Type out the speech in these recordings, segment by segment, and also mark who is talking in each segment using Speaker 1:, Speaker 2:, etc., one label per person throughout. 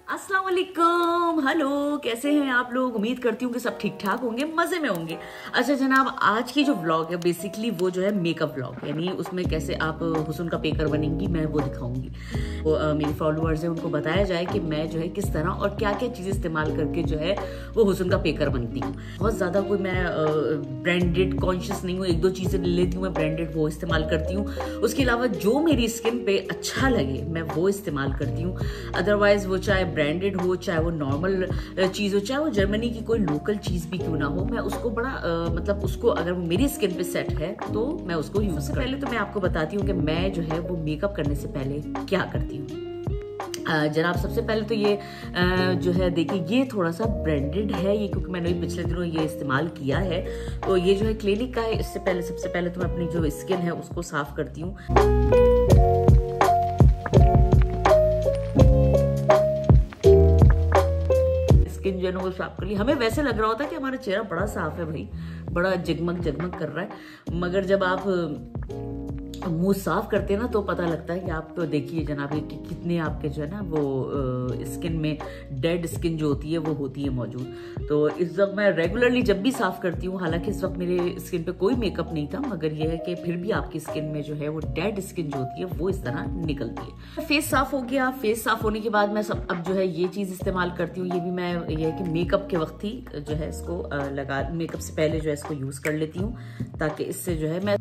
Speaker 1: अस्सलाम वालेकुम, हेलो, कैसे हैं आप लोग। उम्मीद करती हूँ कि सब ठीक ठाक होंगे, मजे में होंगे। अच्छा जनाब, आज की जो व्लॉग है बेसिकली वो जो है मेकअप व्लॉग, यानी उसमें कैसे आप हुस्न का पेकर बनेंगी मैं वो दिखाऊंगी। तो मेरे फॉलोअर्स हैं उनको बताया जाए कि मैं जो है किस तरह और क्या क्या चीज़ें इस्तेमाल करके जो है वो हुस्न का पेकर बनती हूँ। बहुत ज़्यादा कोई मैं ब्रांडेड कॉन्शियस नहीं हूँ, एक दो चीज़ें ले लेती हूँ मैं ब्रांडेड, वो इस्तेमाल करती हूँ। उसके अलावा जो मेरी स्किन पे अच्छा लगे मैं वो इस्तेमाल करती हूँ। अदरवाइज वो चाहे ब्रांडेड हो, चाहे वो नॉर्मल चीज़ हो, चाहे वो जर्मनी की कोई लोकल चीज़ भी क्यों ना हो, मैं उसको बड़ा मतलब उसको अगर वो मेरी स्किन पे सेट है तो मैं उसको यूज़। सबसे पहले तो मैं आपको बताती हूँ कि मैं जो है वो मेकअप करने से पहले क्या करती हूँ। जनाब, सबसे पहले तो ये जो है देखिए, ये थोड़ा सा ब्रांडेड है ये, क्योंकि मैंने पिछले दिनों ये इस्तेमाल किया है। तो ये जो है क्लिनिक का है। इससे पहले सबसे पहले तो मैं अपनी जो स्किन है उसको साफ करती हूँ। स्किन जो है वो साफ कर ली। हमें वैसे लग रहा होता है कि हमारा चेहरा बड़ा साफ है भाई, बड़ा जगमग जगमग कर रहा है, मगर जब आप मुंह साफ करते हैं ना तो पता लगता है कि आप तो देखिए जनाब कि कितने आपके जो है ना वो स्किन में डेड स्किन जो होती है वो होती है मौजूद। तो इस वक्त मैं रेगुलरली जब भी साफ करती हूँ, हालांकि इस वक्त मेरे स्किन पे कोई मेकअप नहीं था, मगर यह है कि फिर भी आपकी स्किन में जो है वो डेड स्किन जो होती है वो इस तरह निकलती है। फेस साफ हो गया। फेस साफ होने के बाद मैं अब जो है ये चीज इस्तेमाल करती हूँ। ये भी मैं ये है कि मेकअप के वक्त ही जो है इसको मेकअप से पहले जो है इसको यूज कर लेती हूँ, ताकि इससे जो है मैं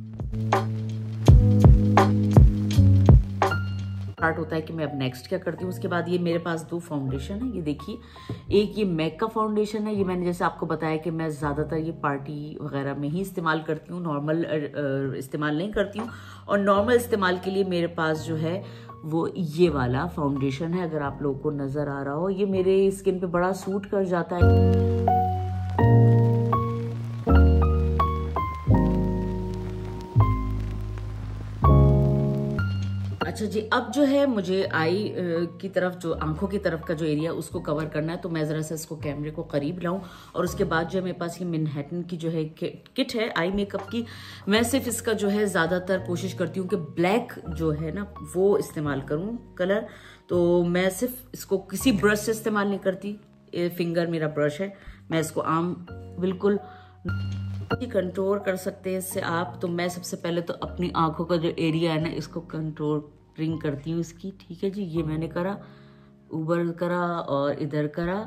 Speaker 1: स्टार्ट होता है कि मैं अब नेक्स्ट क्या करती हूँ। उसके बाद ये मेरे पास दो फाउंडेशन है, ये देखिए, एक ये मैक का फाउंडेशन है। ये मैंने जैसे आपको बताया कि मैं ज़्यादातर ये पार्टी वगैरह में ही इस्तेमाल करती हूँ, नॉर्मल इस्तेमाल नहीं करती हूँ। और नॉर्मल इस्तेमाल के लिए मेरे पास जो है वो ये वाला फाउंडेशन है, अगर आप लोगों को नज़र आ रहा हो। ये मेरे स्किन पे बड़ा सूट कर जाता है। अच्छा जी, अब जो है मुझे आई की तरफ, जो आंखों की तरफ का जो एरिया उसको कवर करना है। तो मैं ज़रा सा इसको कैमरे को करीब लाऊं, और उसके बाद जो है मेरे पास ये मैनहट्टन की जो है किट है आई मेकअप की। मैं सिर्फ इसका जो है ज़्यादातर कोशिश करती हूँ कि ब्लैक जो है ना वो इस्तेमाल करूँ कलर। तो मैं सिर्फ इसको किसी ब्रश से इस्तेमाल नहीं करती, फिंगर मेरा ब्रश है, मैं इसको आम बिल्कुल कंट्रोल कर सकते हैं इससे आप। तो मैं सबसे पहले तो अपनी आंखों का जो एरिया है ना इसको कंट्रोलिंग करती हूँ इसकी। ठीक है जी, ये मैंने करा, ऊपर करा और इधर करा।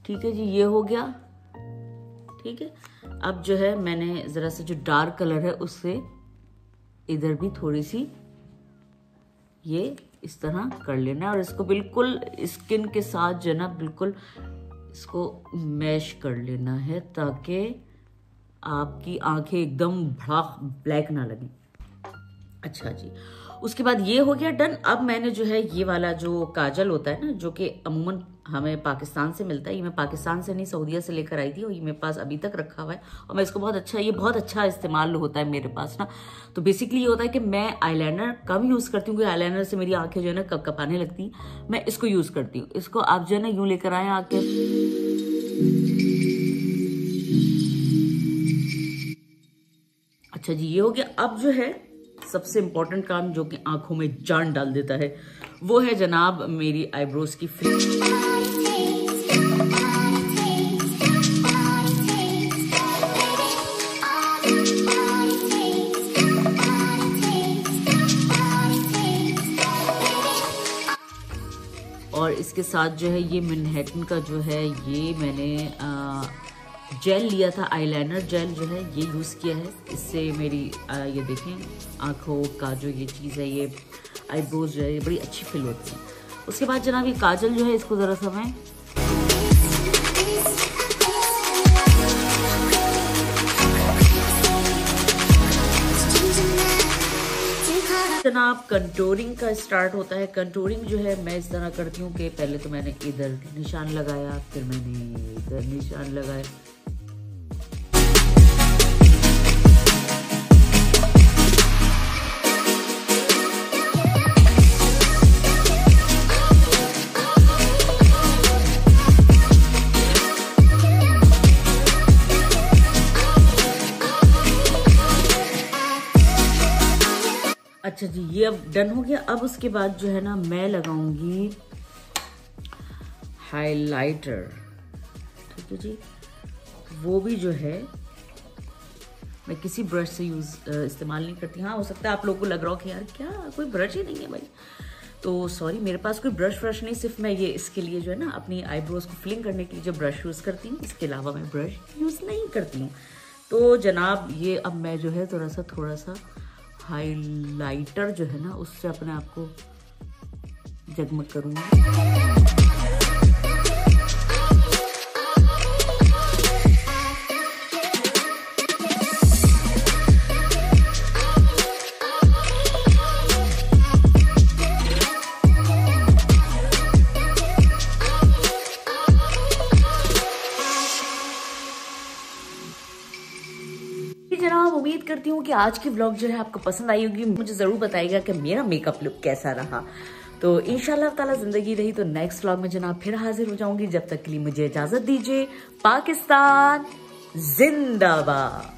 Speaker 1: ठीक है जी, ये हो गया। ठीक है, अब जो है मैंने जरा सा जो डार्क कलर है उससे इधर भी थोड़ी सी ये इस तरह कर लेना, और इसको बिल्कुल स्किन के साथ जो है ना बिल्कुल इसको मैश कर लेना है, ताकि आपकी आंखें एकदम ब्लैक ना लगे। अच्छा जी, उसके बाद ये हो गया डन। अब मैंने जो है ये वाला जो काजल होता है ना, जो कि अमूमन हमें पाकिस्तान से मिलता है, ये मैं पाकिस्तान से नहीं सऊदीया से लेकर आई थी, और ये मेरे पास अभी तक रखा हुआ है, और मैं इसको ये बहुत अच्छा इस्तेमाल होता है मेरे पास ना। तो बेसिकली ये होता है कि मैं आईलाइनर कम यूज़ करती हूँ, क्योंकि आईलाइनर से मेरी आंखें जो है ना कपकपाने लगती, मैं इसको यूज़ करती हूँ। इसको आप जो है ना यूँ लेकर आए आके, अच्छा जी, ये हो गया। अब जो है सबसे इम्पोर्टेंट काम जो कि आंखों में जान डाल देता है वो है जनाब मेरी आईब्रोज की और इसके साथ जो है ये मैनहट्टन का जो है ये मैंने जेल लिया था, आईलाइनर जेल जो है ये यूज़ किया है। इससे मेरी ये देखें आंखों का जो ये चीज़ है, ये आईब्रोज जो है ये बड़ी अच्छी फील होती है। उसके बाद जनाब ये काजल जो है इसको ज़रा सा मैं जनाब कंटूरिंग का स्टार्ट होता है। कंटूरिंग जो है मैं इस तरह करती हूँ कि पहले तो मैंने इधर निशान लगाया, फिर मैंने इधर निशान लगाया। अच्छा जी, ये अब डन हो गया। अब उसके बाद जो है ना मैं लगाऊंगी हाइलाइटर, ठीक है जी। वो भी जो है मैं किसी ब्रश से इस्तेमाल नहीं करती। हाँ, हो सकता है आप लोगों को लग रहा हो कि यार क्या कोई ब्रश ही नहीं है भाई, तो सॉरी, मेरे पास कोई ब्रश नहीं, सिर्फ मैं ये इसके लिए जो है ना अपनी आईब्रोज को फिलिंग करने के लिए जो ब्रश यूज़ करती हूँ, इसके अलावा मैं ब्रश यूज़ नहीं करती हूँ। तो जनाब ये अब मैं जो है थोड़ा सा हाइलाइटर जो है ना उससे अपने आप को जगमग करूँगी। जनाब उम्मीद करती हूँ कि आज की व्लॉग जो है आपको पसंद आई होगी। मुझे जरूर बताइएगा कि मेरा मेकअप लुक कैसा रहा। तो इंशाल्लाह ताला जिंदगी रही तो नेक्स्ट व्लॉग में जनाब फिर हाजिर हो जाऊंगी। जब तक के लिए मुझे इजाजत दीजिए। पाकिस्तान जिंदाबाद।